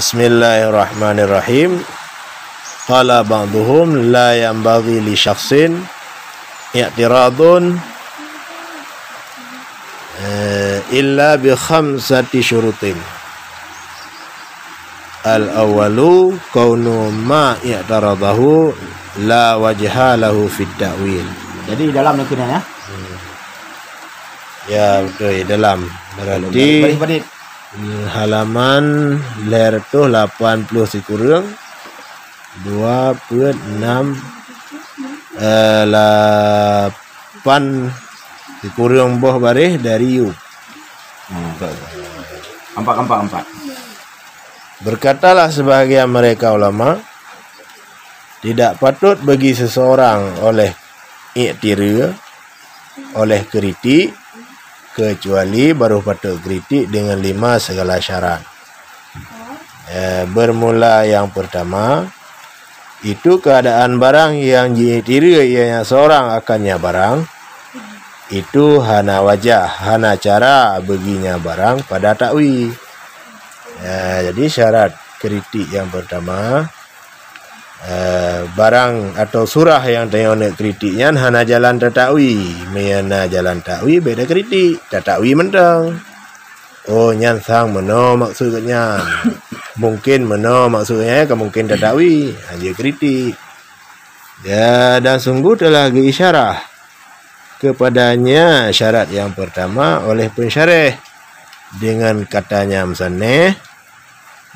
Bismillahirrahmanirrahim. Qala ba'duhum la yanbaghi li syakhsin i'tiradun illa bi khamsati syurutin. Al-awwalu kaunu ma i'taradahu la wajha lahu fid ta'wil. Jadi dalam nak kena ya? Ya betul, dalam. Berarti halaman ler tu 80 si kurang 2/6 8 si kurang boh baris dari yu. Empat. Berkatalah sebahagian mereka ulama, tidak patut bagi seseorang oleh i'tira, oleh kritik, kecuali baru patut kritik dengan 5 segala syarat. Bermula yang pertama, itu keadaan barang yang di'tira ianya seorang akannya barang, itu hana wajah, hana cara baginya barang pada takwi. Jadi syarat kritik yang pertama, barang atau surah yang tengok nak kritiknya hana jalan tertakwi, meyana jalan takwi beda kritik, tertakwi mentang. Oh nyan sang meno maksudnya, mungkin meno maksudnya, mungkin tertakwi, hanya kritik. Ya, dan sungguh telah diisyarah kepadanya syarat yang pertama oleh pensyarih dengan katanya musannif,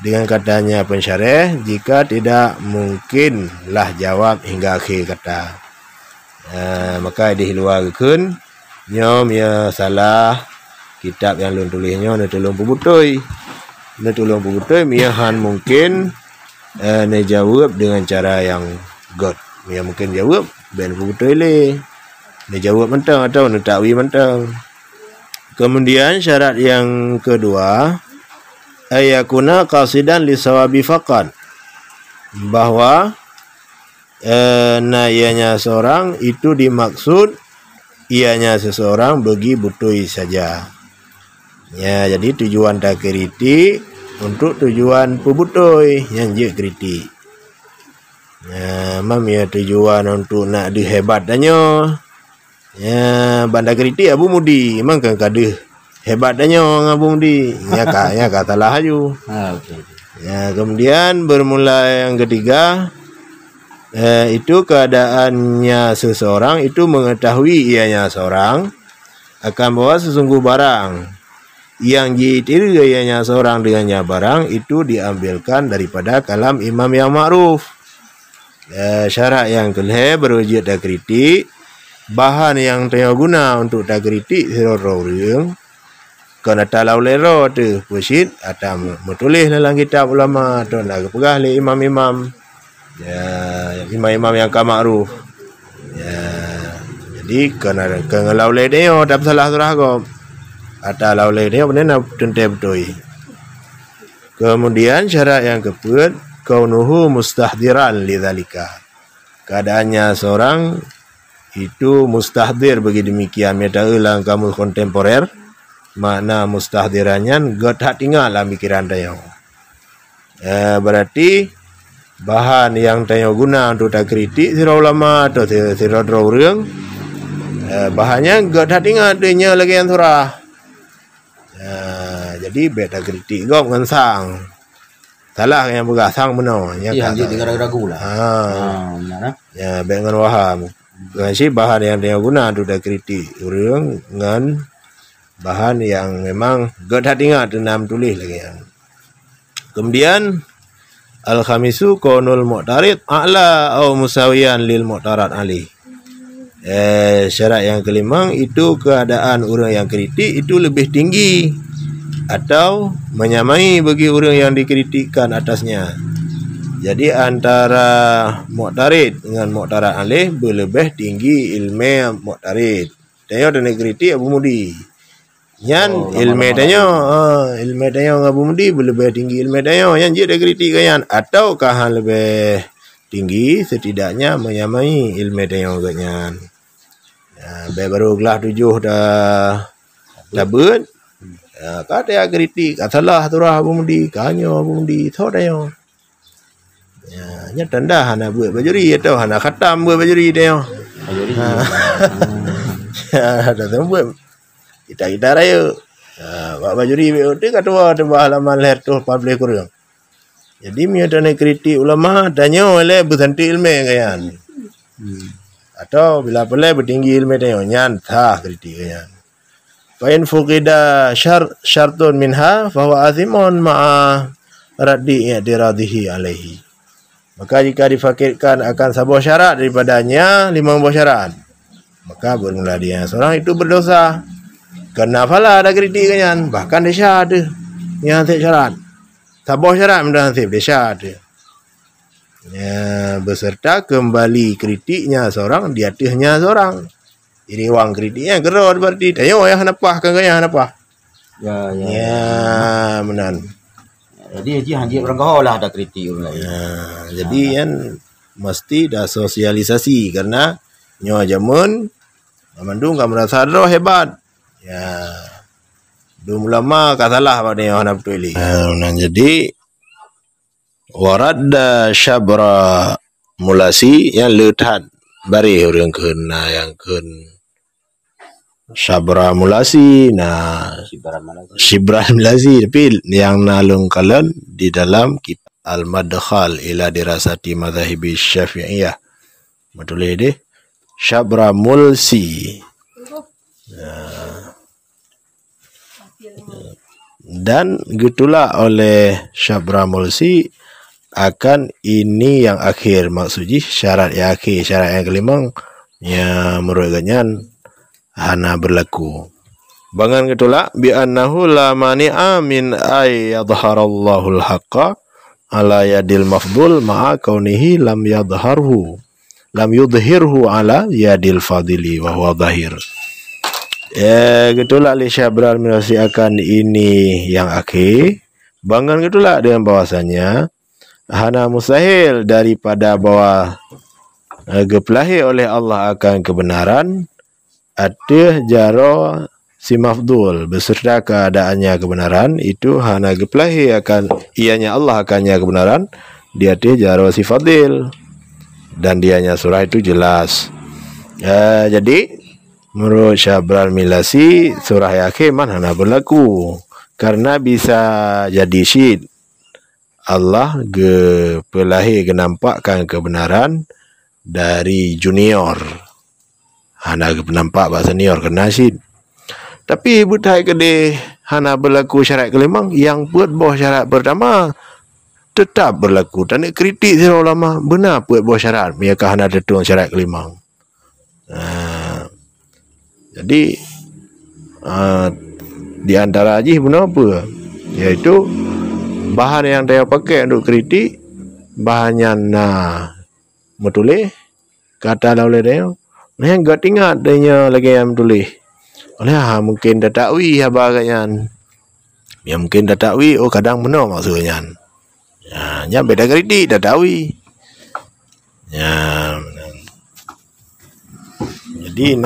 dengan katanya pensyarih, jika tidak mungkinlah jawab hingga akhir kata. Maka dihiluarkan nyom ya salah kitab yang lun tulisnya na tolong pebutoi. Na tolong pebutoi miahan mungkin na jawab dengan cara yang god. Mia mungkin jawab ben pebutoi le. Na jawab mentang atau na takwi mentang. Kemudian syarat yang kedua, ayakuna qasidan li sawabi faqat, bahwa ianya seorang itu dimaksud ianya seseorang bagi butui saja. Ya, jadi tujuan tak kritik untuk tujuan pebutui yang je kritik. Mam ya tujuan untuk nak dihebat danyo. Ya, banda kritik Abu Mudi memang kan kaduh hebat danyo Abu Mudi. Ya kata lah aju. Ya, kemudian bermula yang ketiga, itu keadaannya seseorang itu mengetahui ianya seorang akan bahwa sesungguh barang yang di'tira ianya seorang dengannya barang itu diambilkan daripada kalam imam yang ma'ruf. Syarat yang kelih berwujud tak kritik, bahan yang tengah guna untuk tak kritik siroro orang kena talau lero tu pusit atau menulis dalam kitab ulama atau nak pegah le imam-imam, ya imam-imam yang ma'ruf. Ya, jadi kena laulai dia tak salah surah kau atau laulai dia benar nak tentu betul. Kemudian syarat yang keempat, kaunuhu mustahdiran lidzalika, keadaannya seorang itu mustahdir bagi demikian. Meta ulang kamu kontemporer, makna mustahdirannya god hak tinggal dalam pikiran dia. Berarti bahan yang tanya guna untuk tak kritik sira ulama atau sira orang, bahannya god hak tinggal dia lagi yang surah. Jadi beta kritik gop ngan sang. Salah yang bergasang benar. Ya, jadi ragu lah. Ya, baik dengan waham. Kasi bahan yang dia guna untuk dah kritik orang dengan bahan yang memang god hati ingat enam tulis lagi. Kemudian al-khamisu kaunul mu'tarid a'la atau musawiyan lil mu'tarad alih. Syarat yang kelima itu keadaan orang yang kritik itu lebih tinggi atau menyamai bagi orang yang dikritikkan atasnya. Jadi antara mu'tarid dengan mu'tarad alih berlebih tinggi ilmu mu'tarid. Tanya dan kritik Abu Mudi. Yan ilmu tanya Abu Mudi berlebih tinggi ilmu tanya yang dia kritik kan, atau kahan lebih tinggi setidaknya menyamai ilmu tanya kan. Baru gelah 7 dah ber kata kritik katalah turah Abu Mudi kanyo Abu Mudi tho dayo nya tanda hana buat bajuri atau hana khatam buat bajuri dayo ada tu buat kita raya buat bajuri tu katua tu halaman leher tu public kurang jadi mi ada kritik ulama danyo le berhenti ilmu kayan atau bila boleh bertinggi ilmu dayo nyan tha kritik kayan Fa'in fuqida syartun minha fahuwa azimun ma'a raddi i'tiradihi alaihi. Maka jika difakirkan akan sebuah syarat daripadanya 5 buah syarat, maka bermula dia seorang itu berdosa. Karena fala ada kritik kan, bahkan dia syahada yang ansip syarat. Sebuah syarat mendah ansip dia syahada. Ya, beserta kembali kritiknya seorang di atasnya seorang. Jadi wang kritiknya gerot berarti tayo ya hanapah kan kaya hanapah. Ya menan. Jadi haji bergaul lah ada kritik ulai. Jadi kan mesti dah sosialisasi karena nyo jamun Mandung kan merasa roh hebat. Ya. Dum ulama ka salah pada nyo hanap tu ili. Jadi warad syabra mulasi yang leuthat bari urang keun yang keun Syabra mulasi Shibran mulasi tapi yang nalung kalian di dalam kitab Al-Madkhal ila dirasati madhahibi Syafi'iyah betul deh Syabra mulsi dan gitulah oleh Syabra mulsi akan ini yang akhir maksudnya syarat yang akhir syarat yang kelima yang merupakan hana berlaku. Bangan ketula bi annahu la mani'a min ay yadhharallahu al-haqqa ala yadil mafdul ma'a kaunihi lam yudhhirhu ala yadil fadili wa huwa dhahir. Ketula li Syabral Milasi akan ini yang akhir. Bangan ketula dengan bahwasanya hana mustahil daripada bahwa gepelahi oleh Allah akan kebenaran ada jaro si mafdul beserta keadaannya kebenaran itu hana gepelahi akan ianya Allah akannya kebenaran dia ada jaro si fadil dan dianya surah itu jelas. Jadi menurut Syabral Milasi surah yakin man hana berlaku karena bisa jadi syid Allah gepelahi genampakkan kebenaran dari junior hana nampak bahasa senior kena syid. Tapi butai kede hana berlaku syarat kelima yang buat bawah syarat pertama tetap berlaku. Dan kritik sira ulama benar buat bawah syarat mereka hana tetung syarat kelima. Jadi di antara aji benar apa? Iaitu bahan yang dia pakai untuk kritik bahannya metulih kata oleh dia yang enggak ingat dia lagi yang tulis. Oleh mungkin dah takwi habaganya. Ya mungkin dah takwi kadang benar maksudnya. Ya beda kritik dah takwi. Ya. Jadi